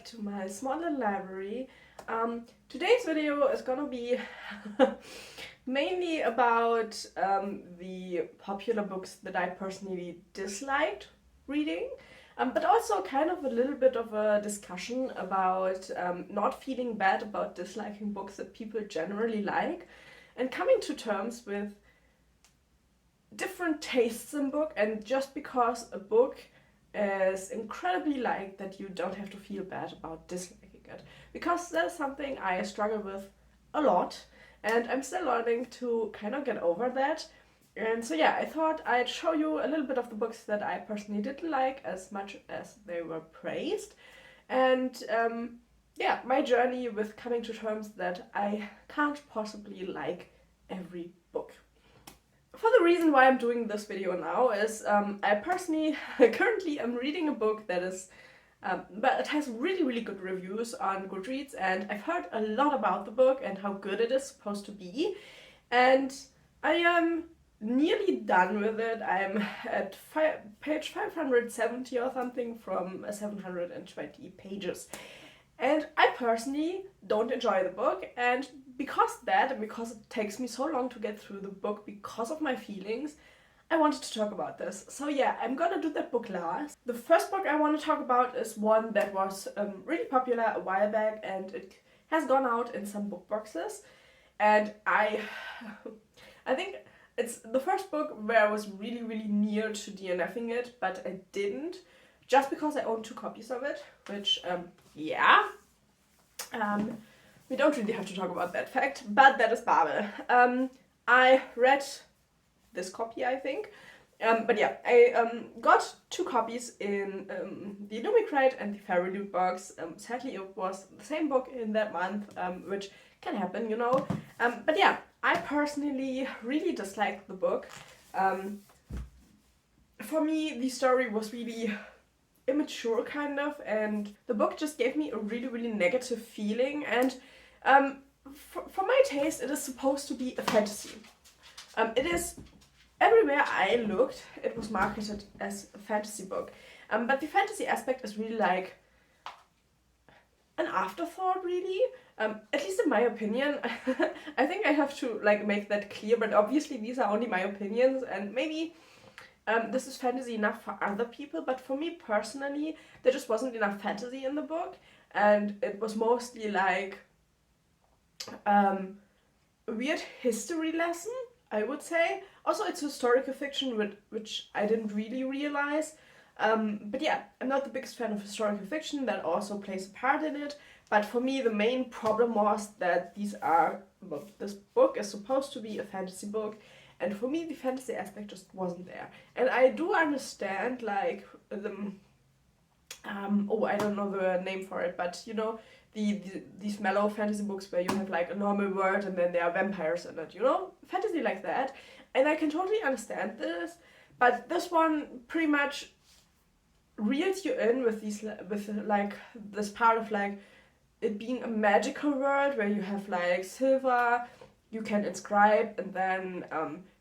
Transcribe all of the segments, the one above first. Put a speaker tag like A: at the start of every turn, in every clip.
A: back to my small little library. Today's video is gonna be mainly about the popular books that I personally disliked reading, but also kind of a little bit of a discussion about not feeling bad about disliking books that people generally like, and coming to terms with different tastes in book, and just because a book is incredibly liked, that you don't have to feel bad about disliking it, because that's something I struggle with a lot, and I'm still learning to kind of get over that. And so yeah, I thought I'd show you a little bit of the books that I personally didn't like as much as they were praised, and yeah, my journey with coming to terms that I can't possibly like every book. For the reason why I'm doing this video now is I personally currently am reading a book that is but it has really good reviews on Goodreads, and I've heard a lot about the book and how good it is supposed to be, and I am nearly done with it. I'm at page 570 or something from 720 pages. And I personally don't enjoy the book, and because that, and because it takes me so long to get through the book because of my feelings, I wanted to talk about this. So yeah, I'm gonna do that book last. The first book I want to talk about is one that was really popular a while back, and it has gone out in some book boxes. And I think it's the first book where I was really near to DNFing it, but I didn't, just because I own 2 copies of it, which, yeah. We don't really have to talk about that fact, but that is Babel. I read this copy, I think. But yeah, I got 2 copies in the Illumicrate and the Fairy Loot box. Sadly, it was the same book in that month, which can happen, you know. But yeah, I personally really disliked the book. For me, the story was really immature, kind of, and the book just gave me a really negative feeling. And for my taste, it is supposed to be a fantasy. It is, everywhere I looked, it was marketed as a fantasy book, but the fantasy aspect is really like an afterthought, really. At least in my opinion. I think I have to like make that clear, but obviously these are only my opinions, and maybe this is fantasy enough for other people, but for me personally, there just wasn't enough fantasy in the book, and it was mostly like a weird history lesson, I would say. Also, it's historical fiction, which I didn't really realize. But yeah, I'm not the biggest fan of historical fiction. That also plays a part in it. But for me, the main problem was that this book is supposed to be a fantasy book, and for me, the fantasy aspect just wasn't there. And I do understand, like, I don't know the name for it, but you know, these mellow fantasy books where you have like a normal world and then there are vampires in it, you know? Fantasy like that. And I can totally understand this, but this one pretty much reels you in with like this part of like it being a magical world where you have like silver you can inscribe, and then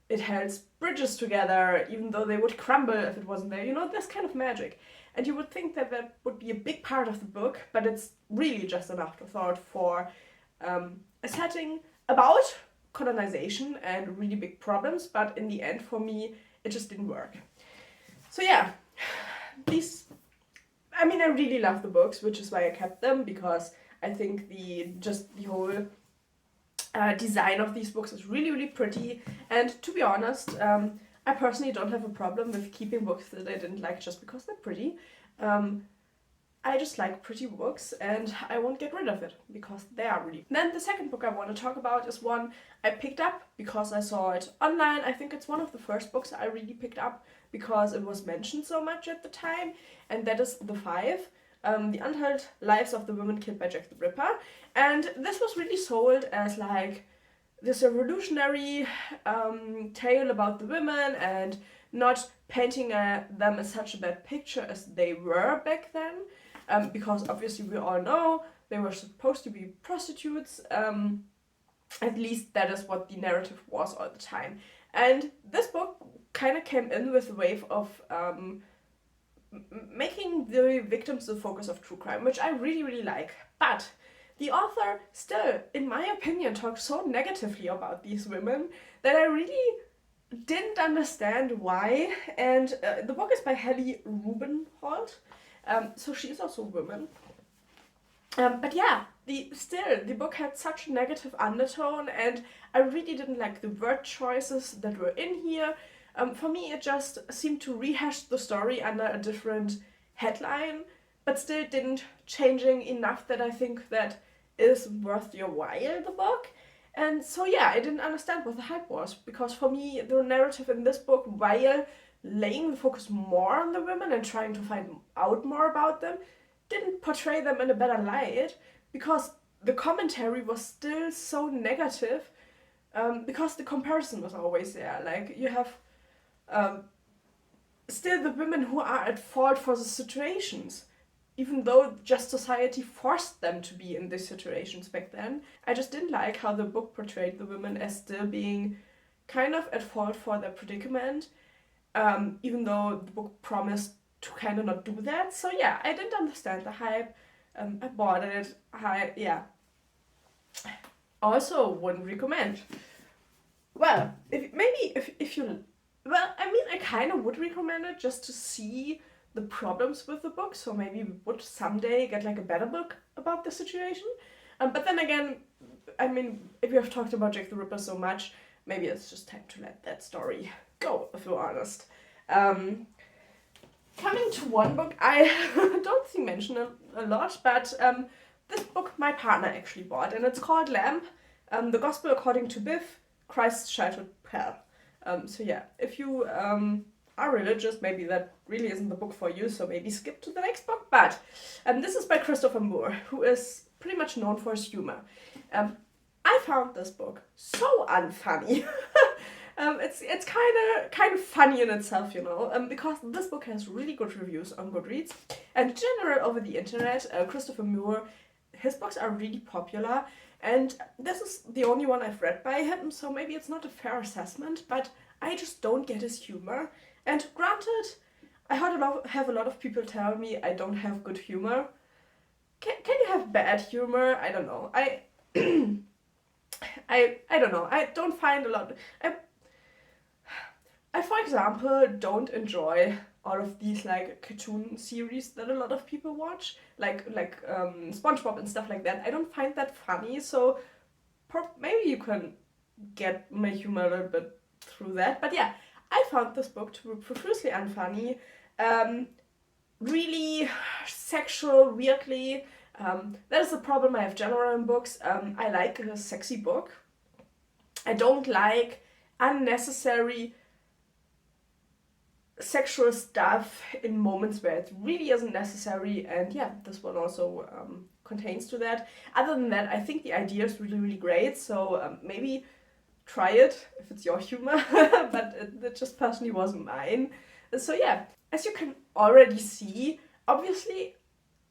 A: it holds bridges together even though they would crumble if it wasn't there, you know, this kind of magic. And you would think that that would be a big part of the book, but it's really just an afterthought for a setting about colonization and really big problems, but in the end for me it just didn't work. So yeah, I really love the books, which is why I kept them, because I think the whole design of these books is really pretty, and to be honest, I personally don't have a problem with keeping books that I didn't like just because they're pretty. I just like pretty books, and I won't get rid of it because they are really. Then the second book I want to talk about is one I picked up because I saw it online. I think it's one of the first books I really picked up because it was mentioned so much at the time, and that is The Five. The Untold Lives of the Women Killed by Jack the Ripper. And this was really sold as like this revolutionary tale about the women, and not painting them as such a bad picture as they were back then, because obviously we all know they were supposed to be prostitutes. At least that is what the narrative was all the time. And this book kind of came in with a wave of making the victims the focus of true crime, which I really, really like. But the author still, in my opinion, talks so negatively about these women that I really didn't understand why. And the book is by Helly Rubenhold, so she's also a woman. But yeah, the book had such a negative undertone, and I really didn't like the word choices that were in here. For me, it just seemed to rehash the story under a different headline, but still didn't changing enough that I think that is worth your while, the book. And so yeah, I didn't understand what the hype was, because for me, the narrative in this book, while laying the focus more on the women and trying to find out more about them, didn't portray them in a better light, because the commentary was still so negative, because the comparison was always there. Like, you have um, still the women who are at fault for the situations, even though just society forced them to be in these situations back then. I just didn't like how the book portrayed the women as still being kind of at fault for their predicament, even though the book promised to kind of not do that. So yeah, I didn't understand the hype. I bought it. Yeah. Also, wouldn't recommend. Well, if you, well, I mean, I kind of would recommend it just to see the problems with the book. So maybe we would someday get like a better book about the situation. But then again, I mean, if we have talked about Jack the Ripper so much, maybe it's just time to let that story go, if we're honest. Coming to one book I don't see mentioned a lot, but this book my partner actually bought, and it's called Lamp, The Gospel According to Biff, Christ's Childhood Pal. So yeah, if you are religious, maybe that really isn't the book for you, so maybe skip to the next book. But this is by Christopher Moore, who is pretty much known for his humor. I found this book so unfunny. It's kind of funny in itself, you know, because this book has really good reviews on Goodreads, and in general over the internet. Christopher Moore, his books are really popular, and this is the only one I've read by him, so maybe it's not a fair assessment, but I just don't get his humor. And granted, I have a lot of people tell me I don't have good humor. Can you have bad humor? I don't know. I don't know. I don't find a lot. I, for example, don't enjoy all of these like cartoon series that a lot of people watch, like SpongeBob and stuff like that. I don't find that funny, so maybe you can get my humor a little bit through that. But yeah, I found this book to be profusely unfunny, really sexual, weirdly. That is the problem I have generally in books. I like a sexy book. I don't like unnecessary sexual stuff in moments where it really isn't necessary, and yeah, this one also contains to that. Other than that, I think the idea is really, really great, so maybe try it if it's your humor, but it just personally wasn't mine. So yeah, as you can already see, obviously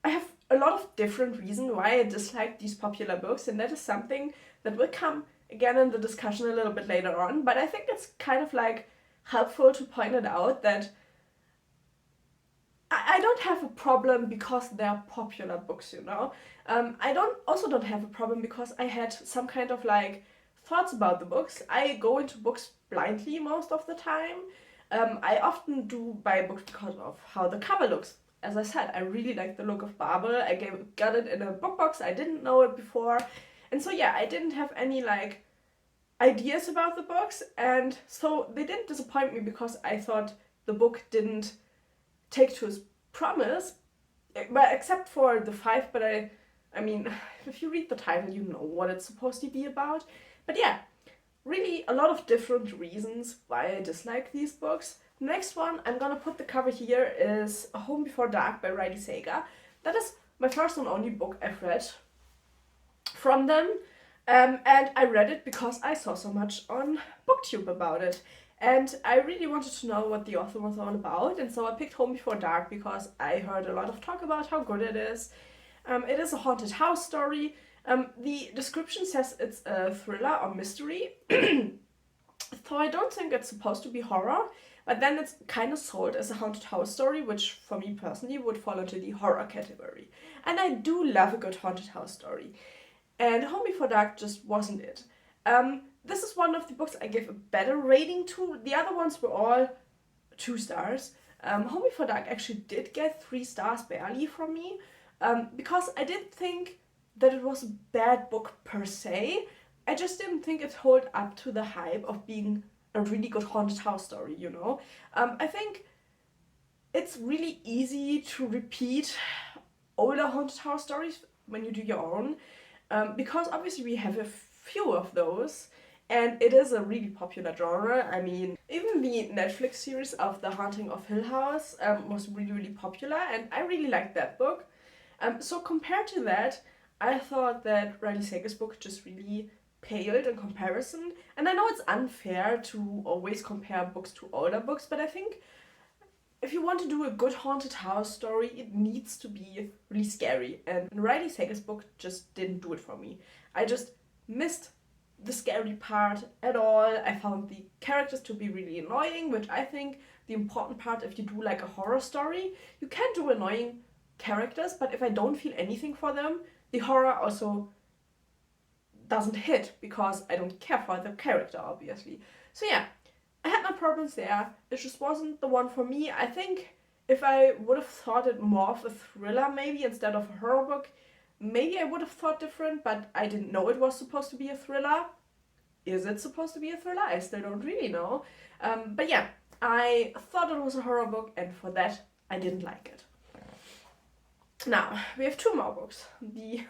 A: I have a lot of different reasons why I dislike these popular books, and that is something that will come again in the discussion a little bit later on, but I think it's kind of like helpful to point it out that I don't have a problem because they're popular books, you know. I don't have a problem because I had some kind of like thoughts about the books. I go into books blindly most of the time. I often do buy books because of how the cover looks. As I said, I really like the look of Babel. I got it in a book box. I didn't know it before, and so yeah, I didn't have any like ideas about the books, and so they didn't disappoint me because I thought the book didn't take to its promise, well, except for the five. But I mean, if you read the title, you know what it's supposed to be about. But yeah, really a lot of different reasons why I dislike these books. Next one, I'm gonna put the cover here, is A Home Before Dark by Riley Sager. That is my first and only book I've read from them. And I read it because I saw so much on BookTube about it. And I really wanted to know what the author was all about. And so I picked Home Before Dark because I heard a lot of talk about how good it is. It is a haunted house story. The description says it's a thriller or mystery. So I don't think it's supposed to be horror. but then it's kind of sold as a haunted house story, which for me personally would fall into the horror category. And I do love a good haunted house story. And Home Before Dark just wasn't it. This is one of the books I give a better rating to. The other ones were all 2 stars. Home Before Dark actually did get 3 stars barely from me, because I didn't think that it was a bad book per se. I just didn't think it held up to the hype of being a really good haunted house story, you know? I think it's really easy to repeat older haunted house stories when you do your own, because obviously we have a few of those, and it is a really popular genre. I mean, even the Netflix series of The Haunting of Hill House was really, really popular, and I really liked that book. So compared to that, I thought that Riley Sager's book just really paled in comparison. And I know it's unfair to always compare books to older books, but I think if you want to do a good haunted house story, it needs to be really scary. And Riley Sager's book just didn't do it for me. I just missed the scary part at all. I found the characters to be really annoying, which I think the important part if you do like a horror story. You can do annoying characters, but if I don't feel anything for them, the horror also doesn't hit because I don't care for the character, obviously. So yeah, I had my problems there. It just wasn't the one for me. I think if I would have thought it more of a thriller maybe instead of a horror book, maybe I would have thought different, but I didn't know it was supposed to be a thriller. Is it supposed to be a thriller? I still don't really know. But yeah, I thought it was a horror book, and for that, I didn't like it. Now, we have 2 more books. The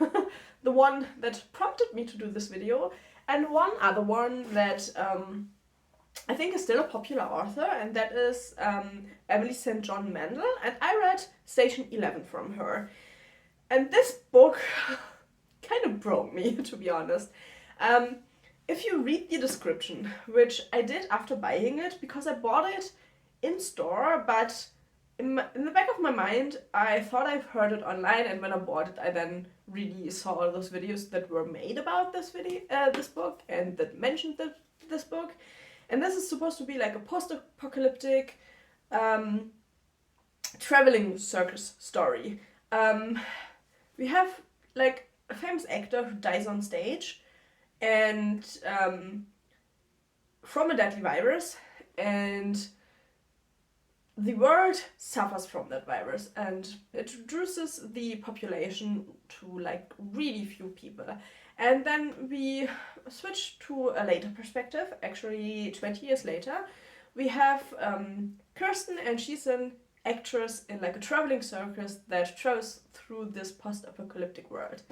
A: one that prompted me to do this video, and one other one that I think is still a popular author, and that is Emily St. John Mandel, and I read Station 11 from her. And this book kind of broke me, to be honest. If you read the description, which I did after buying it, because I bought it in store, but in the back of my mind, I thought I've heard it online, and when I bought it, I then really saw all those videos that were made about this book, and that mentioned this book. And this is supposed to be like a post-apocalyptic traveling circus story. We have like a famous actor who dies on stage, and from a deadly virus, and the world suffers from that virus, and it reduces the population to like really few people. And then we switch to a later perspective, actually 20 years later. We have Kirsten, and she's an actress in like a traveling circus that travels through this post-apocalyptic world.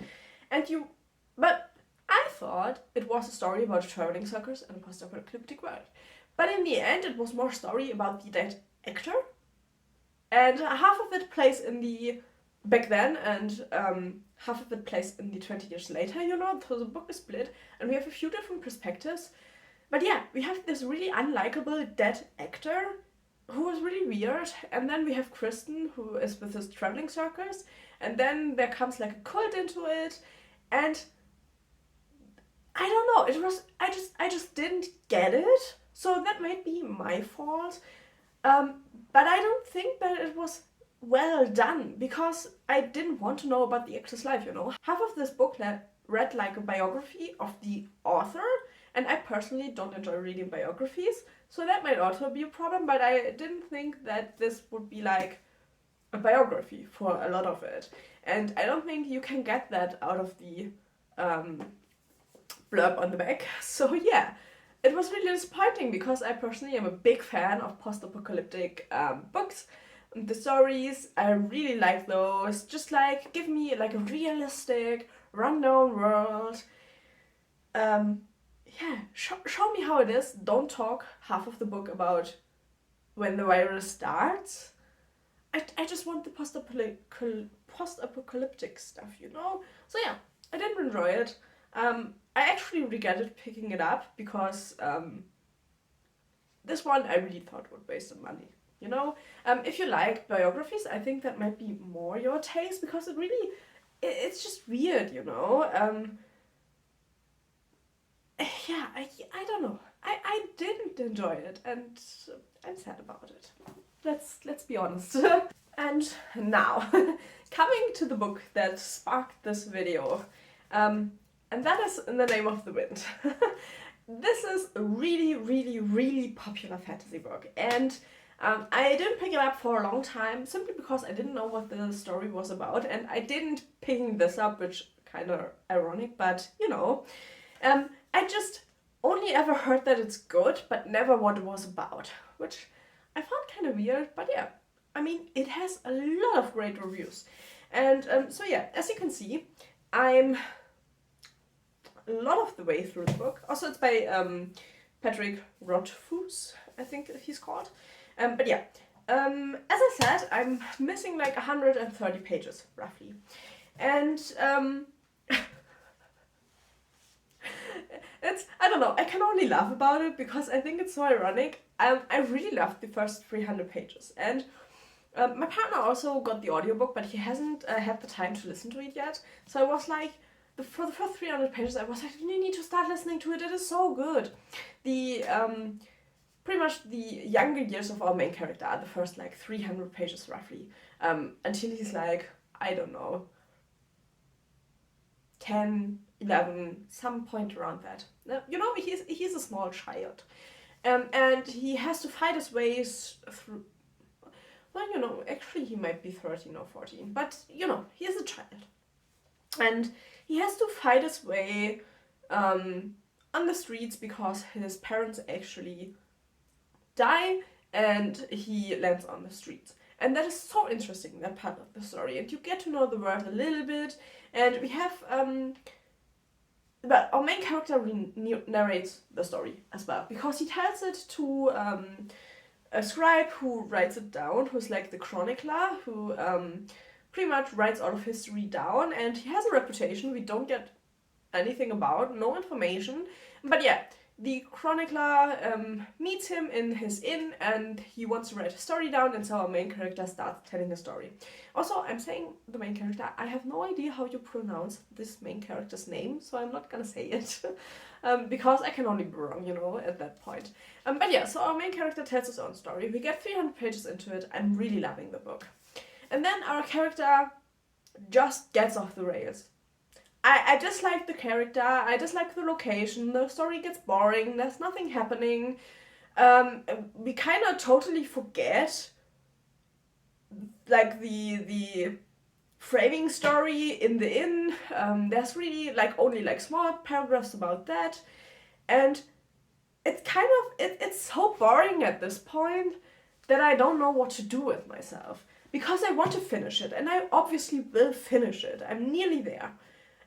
A: But I thought it was a story about a traveling circus and a post-apocalyptic world. But in the end, it was more story about the dead actor, and half of it plays in the back then, and half of it plays in the 20 years later, you know, so the book is split, and we have a few different perspectives. But yeah, we have this really unlikable dead actor who was really weird, and then we have Kristen, who is with this traveling circus, and then there comes like a cult into it, and I don't know, it was, I just didn't get it, so that might be my fault. But I don't think that it was well done, because I didn't want to know about the actor's life, you know. Half of this book read like a biography of the author, and I personally don't enjoy reading biographies, so that might also be a problem, but I didn't think that this would be like a biography for a lot of it. And I don't think you can get that out of the blurb on the back. So yeah, it was really disappointing, because I personally am a big fan of post-apocalyptic books. The stories, I really like those. Just like, give me like a realistic, rundown world. Yeah, show me how it is. Don't talk half of the book about when the virus starts. I just want the post-apocalyptic stuff, you know? So yeah, I didn't enjoy it. I actually regretted picking it up, because this one I really thought would waste some money, you know? If you like biographies, I think that might be more your taste, because it really, it's just weird, you know? Yeah, I don't know. I didn't enjoy it, and I'm sad about it. Let's be honest. And now, coming to the book that sparked this video, and that is In the Name of the Wind. This is a really, really, really popular fantasy book, and I didn't pick it up for a long time simply because I didn't know what the story was about, and I didn't pick this up, which kind of ironic, but you know, I just only ever heard that it's good, but never what it was about, which I found kind of weird, but yeah, I mean, it has a lot of great reviews, and so yeah, as you can see, I'm a lot of the way through the book. Also, it's by Patrick Rothfuss, I think he's called. But yeah, as I said, I'm missing like 130 pages, roughly. And I don't know, I can only laugh about it because I think it's so ironic. I really loved the first 300 pages. And my partner also got the audiobook, but he hasn't had the time to listen to it yet. So I was like, for the first 300 pages, I was like, you need to start listening to it. It is so good. The pretty much the younger years of our main character are the first like 300 pages roughly, until he's like, I don't know, 10, 11, some point around that. You know, he's a small child, and he has to fight his ways through. Well, you know, actually he might be 13 or 14, but you know, he is a child, and he has to fight his way on the streets because his parents actually die and he lands on the streets. And that is so interesting, that part of the story. And you get to know the world a little bit. And we have, but our main character narrates the story as well, because he tells it to a scribe who writes it down, who's like the chronicler, who pretty much writes all of history down, and he has a reputation we don't get anything about, no information, but yeah, the chronicler meets him in his inn, and he wants to write a story down, and so our main character starts telling a story. Also, I'm saying the main character, I have no idea how you pronounce this main character's name, so I'm not gonna say it, because I can only be wrong, you know, at that point. But yeah, so our main character tells his own story. We get 300 pages into it. I'm really loving the book. And then our character just gets off the rails. I dislike the character, I dislike the location, the story gets boring, there's nothing happening. We kind of totally forget like the framing story in the inn. There's really like only like small paragraphs about that. And it's kind of, it's so boring at this point that I don't know what to do with myself. Because I want to finish it, and I obviously will finish it. I'm nearly there.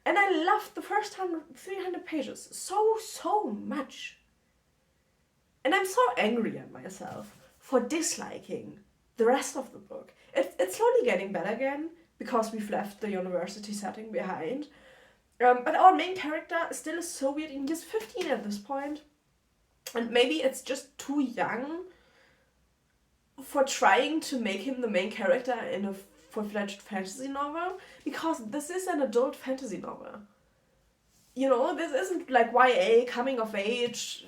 A: And I loved the first 300 pages so much. And I'm so angry at myself for disliking the rest of the book. It's slowly getting better again, because we've left the university setting behind. But our main character still is so weird, and he's 15 at this point. And maybe it's just too young for trying to make him the main character in a full-fledged fantasy novel, because this is an adult fantasy novel. You know, this isn't like YA, coming of age,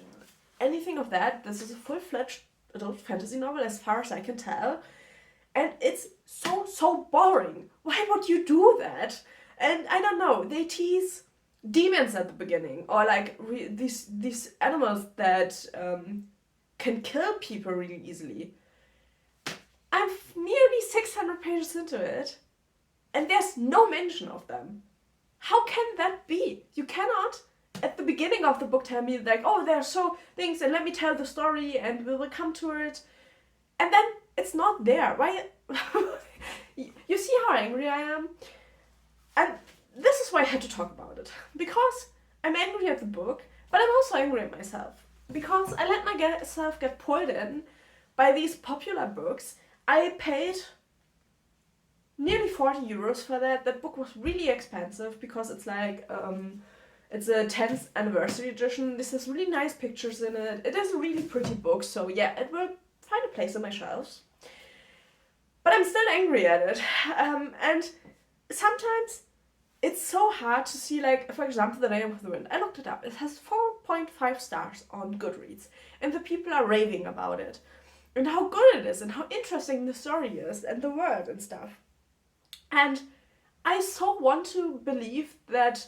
A: anything of that. This is a full-fledged adult fantasy novel as far as I can tell. And it's so boring. Why would you do that? And I don't know, they tease demons at the beginning, or like these animals that can kill people really easily. I'm nearly 600 pages into it, and there's no mention of them. How can that be? You cannot, at the beginning of the book, tell me like, oh, there are so things, and let me tell the story, and we will come to it. And then it's not there. Why? You see how angry I am? And this is why I had to talk about it. Because I'm angry at the book, but I'm also angry at myself. Because I let myself get pulled in by these popular books. I paid nearly 40 euros for that. That book was really expensive because it's like, it's a 10th anniversary edition. This has really nice pictures in it. It is a really pretty book, so yeah, it will find a place on my shelves. But I'm still angry at it. And sometimes it's so hard to see, like, for example, The Name of the Wind. I looked it up. It has 4.5 stars on Goodreads, and the people are raving about it. and how good it is and how interesting the story is and the world and stuff. And I so want to believe that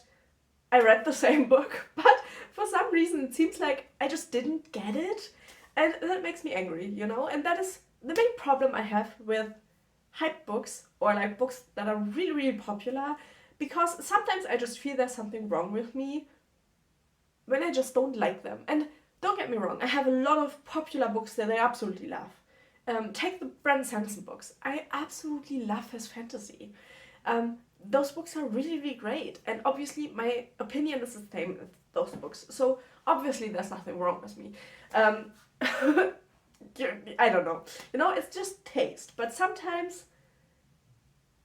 A: I read the same book, but for some reason it seems like I just didn't get it. And that makes me angry, you know? And that is the big problem I have with hype books or like books that are really, really popular, because sometimes I just feel there's something wrong with me when I just don't like them. And don't get me wrong, I have a lot of popular books that I absolutely love. Take the Brandon Sanderson books. I absolutely love his fantasy. Those books are really, really great. And obviously my opinion is the same as those books. So obviously there's nothing wrong with me. I don't know. You know, it's just taste. But sometimes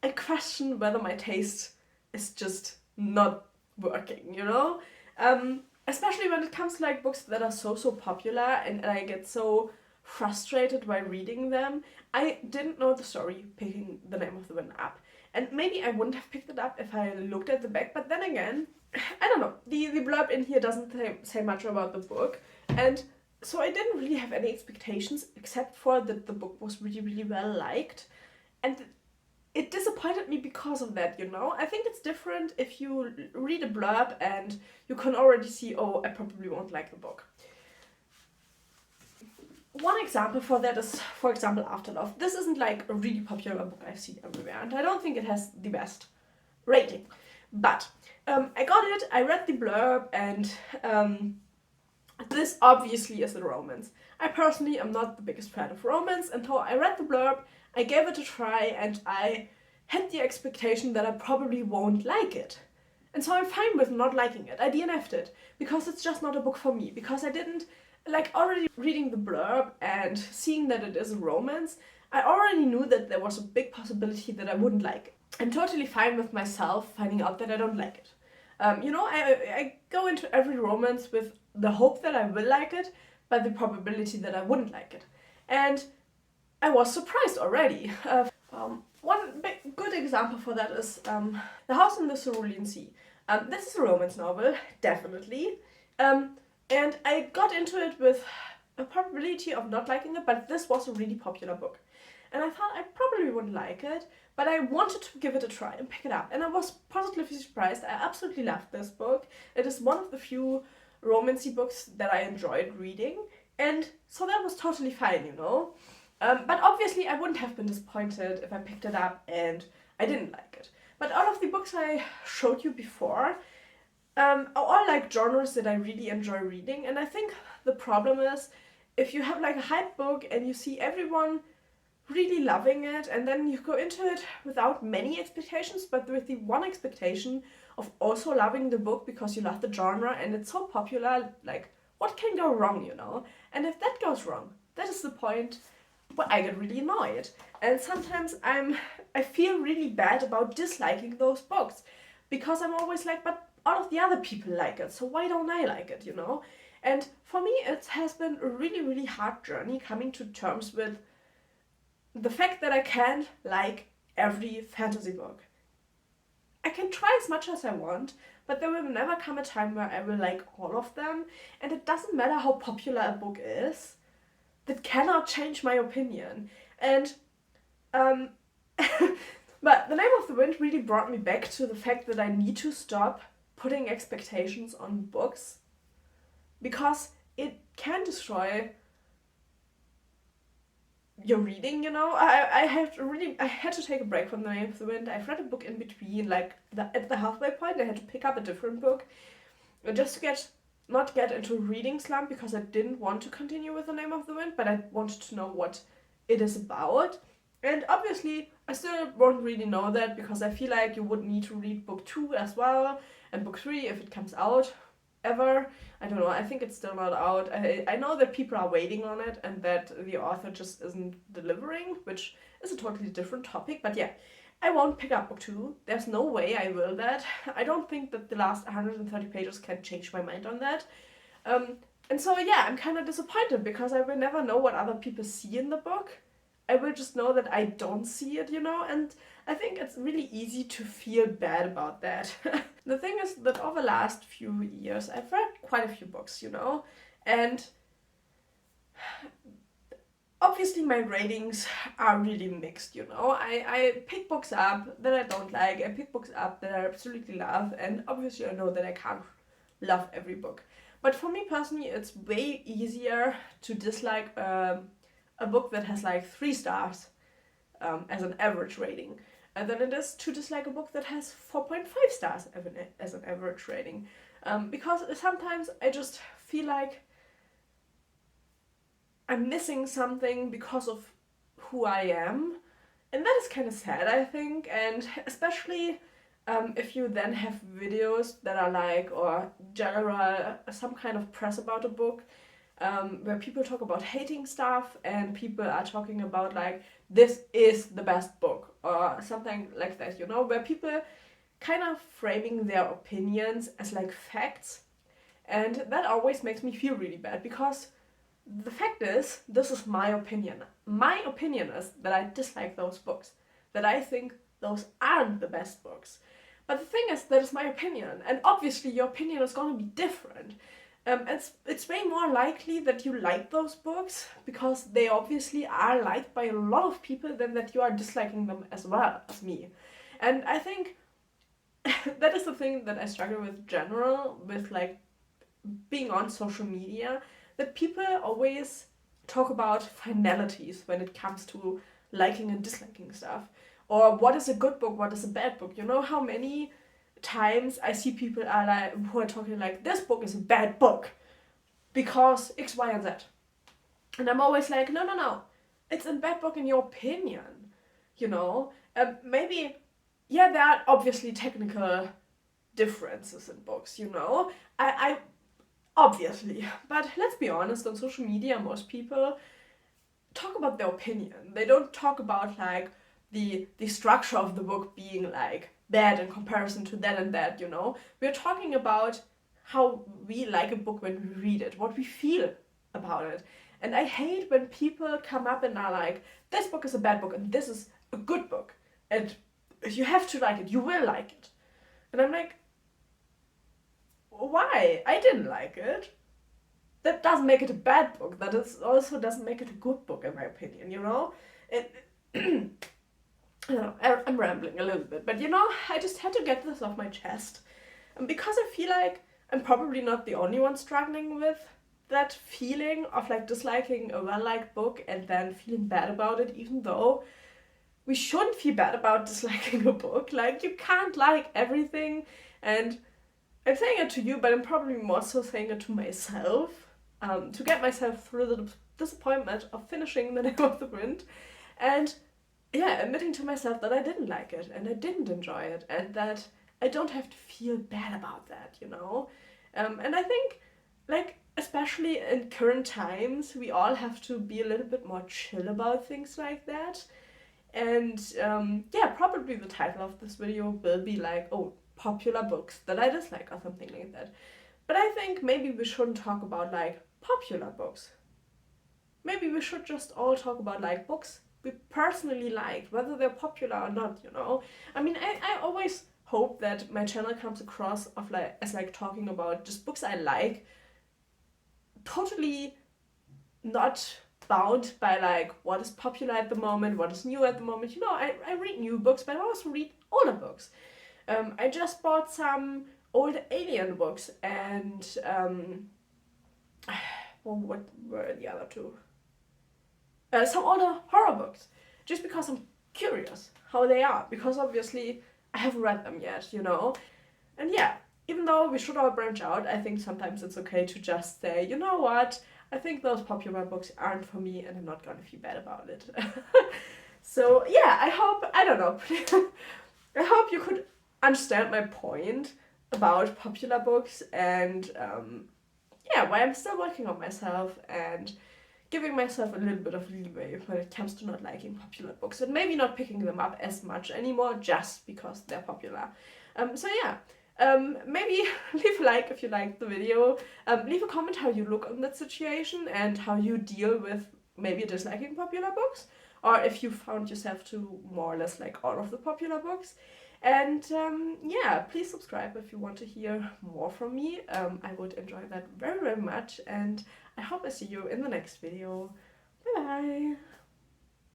A: I question whether my taste is just not working, you know? Especially when it comes to like books that are so popular and I get so frustrated while reading them. I didn't know the story picking The Name of the Wind up. And maybe I wouldn't have picked it up if I looked at the back, but then again, I don't know. The blurb in here doesn't say much about the book. And so I didn't really have any expectations except for that the book was really, really well liked. And it disappointed me because of that, you know? I think it's different if you read a blurb and you can already see, oh, I probably won't like the book. One example for that is, for example, Afterlove. This isn't like a really popular book I've seen everywhere, and I don't think it has the best rating. But I got it, I read the blurb, and this obviously is a romance. I personally am not the biggest fan of romance, and so I read the blurb, I gave it a try, and I had the expectation that I probably won't like it. And so I'm fine with not liking it. I DNF'd it, because it's just not a book for me, because I didn't, like, already reading the blurb and seeing that it is a romance, I already knew that there was a big possibility that I wouldn't like it. I'm totally fine with myself finding out that I don't like it. You know, I go into every romance with the hope that I will like it, but the probability that I wouldn't like it. And I was surprised already. One good example for that is The House in the Cerulean Sea. This is a romance novel, definitely. And I got into it with a probability of not liking it, but this was a really popular book. And I thought I probably wouldn't like it, but I wanted to give it a try and pick it up. And I was positively surprised. I absolutely loved this book. It is one of the few romancy books that I enjoyed reading. And so that was totally fine, you know. But obviously I wouldn't have been disappointed if I picked it up and I didn't like it. But all of the books I showed you before are all like genres that I really enjoy reading. And I think the problem is if you have like a hype book and you see everyone really loving it and then you go into it without many expectations, but with the one expectation of also loving the book because you love the genre and it's so popular, like what can go wrong, you know? And if that goes wrong, that is the point where I get really annoyed. And sometimes I feel really bad about disliking those books because I'm always like, but all of the other people like it, so why don't I like it, you know? And for me, it has been a really, really hard journey coming to terms with the fact that I can't like every fantasy book. I can try as much as I want, but there will never come a time where I will like all of them, and it doesn't matter how popular a book is, that cannot change my opinion. And but The Name of the Wind really brought me back to the fact that I need to stop putting expectations on books, because it can destroy your reading, you know. I had to take a break from The Name of the Wind. I've read a book in between, like at the halfway point I had to pick up a different book just to not get into a reading slump, because I didn't want to continue with The Name of the Wind, but I wanted to know what it is about. And obviously I still won't really know that, because I feel like you would need to read book 2 as well, and book 3 if it comes out ever. I don't know, I think it's still not out. I know that people are waiting on it and that the author just isn't delivering, which is a totally different topic. But yeah, I won't pick up book 2. There's no way I will that. I don't think that the last 130 pages can change my mind on that. And so yeah, I'm kind of disappointed because I will never know what other people see in the book. I will just know that I don't see it, you know, and I think it's really easy to feel bad about that. The thing is that over the last few years, I've read quite a few books, you know, and obviously my ratings are really mixed, you know. I pick books up that I don't like, I pick books up that I absolutely love, and obviously I know that I can't love every book. But for me personally, it's way easier to dislike a book that has like 3 stars as an average rating than it is to dislike a book that has 4.5 stars as an average rating. Because sometimes I just feel like I'm missing something because of who I am. And that is kind of sad, I think. And especially if you then have videos that are like, or general, some kind of press about a book, where people talk about hating stuff and people are talking about like, this is the best book, or something like that, you know, where people kind of framing their opinions as like facts. And that always makes me feel really bad because the fact is, this is my opinion. My opinion is that I dislike those books, that I think those aren't the best books. But the thing is, that is my opinion, and obviously your opinion is going to be different. It's way more likely that you like those books because they obviously are liked by a lot of people than that you are disliking them as well as me. And I think that is the thing that I struggle with general with like being on social media, that people always talk about finalities when it comes to liking and disliking stuff. Or what is a good book, what is a bad book. You know how many times I see people are like who are talking like, this book is a bad book because X, Y, and Z. And I'm always like, no, no, no. It's a bad book in your opinion. You know? Maybe, yeah, there are obviously technical differences in books, you know? I obviously. But let's be honest, on social media, most people talk about their opinion. They don't talk about like the structure of the book being like bad in comparison to that and that, you know. We're talking about how we like a book when we read it, what we feel about it. And I hate when people come up and are like, this book is a bad book and this is a good book. And you have to like it, you will like it. And I'm like, why? I didn't like it. That doesn't make it a bad book. That is also doesn't make it a good book, in my opinion, you know? It, I'm rambling a little bit, but you know, I just had to get this off my chest. And because I feel like I'm probably not the only one struggling with that feeling of like disliking a well-liked book and then feeling bad about it, even though we shouldn't feel bad about disliking a book. Like, you can't like everything, and I'm saying it to you, but I'm probably more so saying it to myself, to get myself through the disappointment of finishing The Name of the Wind, and yeah, admitting to myself that I didn't like it, and I didn't enjoy it, and that I don't have to feel bad about that, you know? And I think, like, especially in current times, we all have to be a little bit more chill about things like that. And yeah, probably the title of this video will be like, oh, popular books that I dislike or something like that. But I think maybe we shouldn't talk about like popular books. Maybe we should just all talk about like books we personally liked, whether they're popular or not, you know? I mean, I always hope that my channel comes across of like as like talking about just books I like, totally not bound by like what is popular at the moment, what is new at the moment. You know, I read new books, but I also read older books. I just bought some old Alien books and well, what were the other two? Some older horror books, just because I'm curious how they are, because obviously I haven't read them yet, you know? And yeah, even though we should all branch out, I think sometimes it's okay to just say, you know what, I think those popular books aren't for me and I'm not gonna feel bad about it. So yeah, I don't know, I hope you could understand my point about popular books and yeah, why I'm still working on myself and giving myself a little bit of leeway when it comes to not liking popular books and maybe not picking them up as much anymore just because they're popular. So yeah, maybe leave a like if you liked the video. Leave a comment how you look on that situation and how you deal with maybe disliking popular books, or if you found yourself to more or less like all of the popular books. And yeah, please subscribe if you want to hear more from me. I would enjoy that very, very much, and I hope I see you in the next video. Bye bye.